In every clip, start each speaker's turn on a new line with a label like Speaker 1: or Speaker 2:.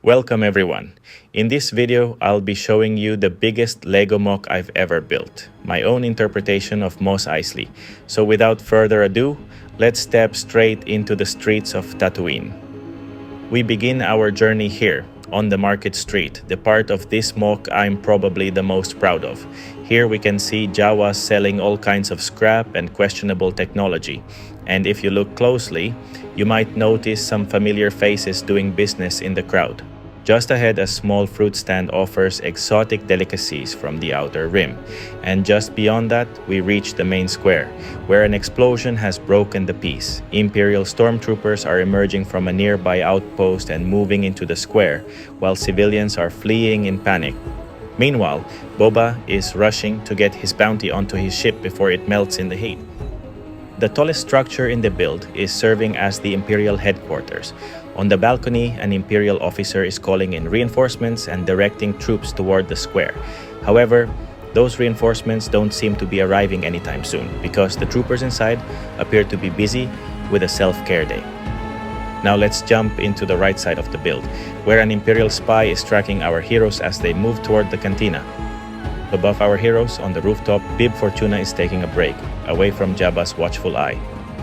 Speaker 1: Welcome everyone. In this video, I'll be showing you the biggest Lego MOC I've ever built, my own interpretation of MOC Eisley. So without further ado, let's step straight into the streets of Tatooine. We begin our journey here, on the Market Street, the part of this MOC I'm probably the most proud of. Here we can see Jawas selling all kinds of scrap and questionable technology. And if you look closely, you might notice some familiar faces doing business in the crowd. Just ahead, a small fruit stand offers exotic delicacies from the outer rim. And just beyond that, we reach the main square, where an explosion has broken the peace. Imperial stormtroopers are emerging from a nearby outpost and moving into the square, while civilians are fleeing in panic. Meanwhile, Boba is rushing to get his bounty onto his ship before it melts in the heat. The tallest structure in the build is serving as the Imperial headquarters. On the balcony, an Imperial officer is calling in reinforcements and directing troops toward the square. However, those reinforcements don't seem to be arriving anytime soon because the troopers inside appear to be busy with a self-care day. Now let's jump into the right side of the build, where an Imperial spy is tracking our heroes as they move toward the cantina. Above our heroes, on the rooftop, Bib Fortuna is taking a break, away from Jabba's watchful eye.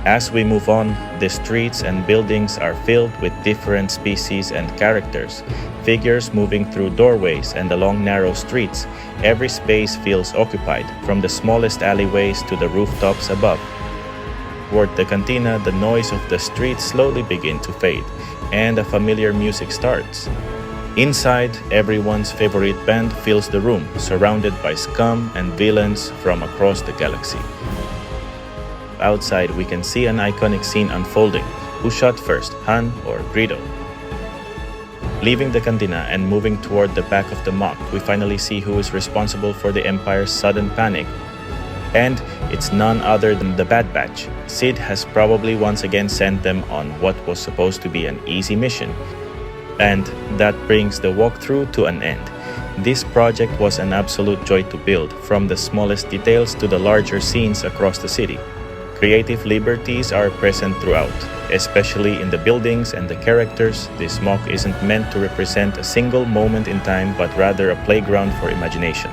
Speaker 1: As we move on, the streets and buildings are filled with different species and characters. Figures moving through doorways and along narrow streets. Every space feels occupied, from the smallest alleyways to the rooftops above. Toward the cantina, the noise of the streets slowly begins to fade, and a familiar music starts. Inside, everyone's favorite band fills the room, surrounded by scum and villains from across the galaxy. Outside, we can see an iconic scene unfolding. Who shot first, Han or Greedo? Leaving the cantina and moving toward the back of the MOC, we finally see who is responsible for the Empire's sudden panic. And it's none other than the Bad Batch. Sid has probably once again sent them on what was supposed to be an easy mission. And that brings the walkthrough to an end. This project was an absolute joy to build, from the smallest details to the larger scenes across the city. Creative liberties are present throughout, especially in the buildings and the characters. This MOC isn't meant to represent a single moment in time, but rather a playground for imagination.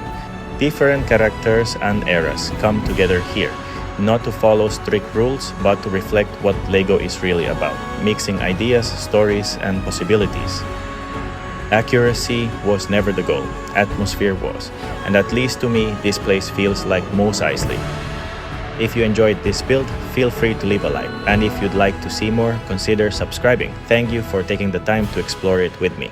Speaker 1: Different characters and eras come together here, not to follow strict rules, but to reflect what LEGO is really about, mixing ideas, stories, and possibilities. Accuracy was never the goal, atmosphere was, and at least to me, this place feels like MOC Eisley. If you enjoyed this build, feel free to leave a like, and if you'd like to see more, consider subscribing. Thank you for taking the time to explore it with me.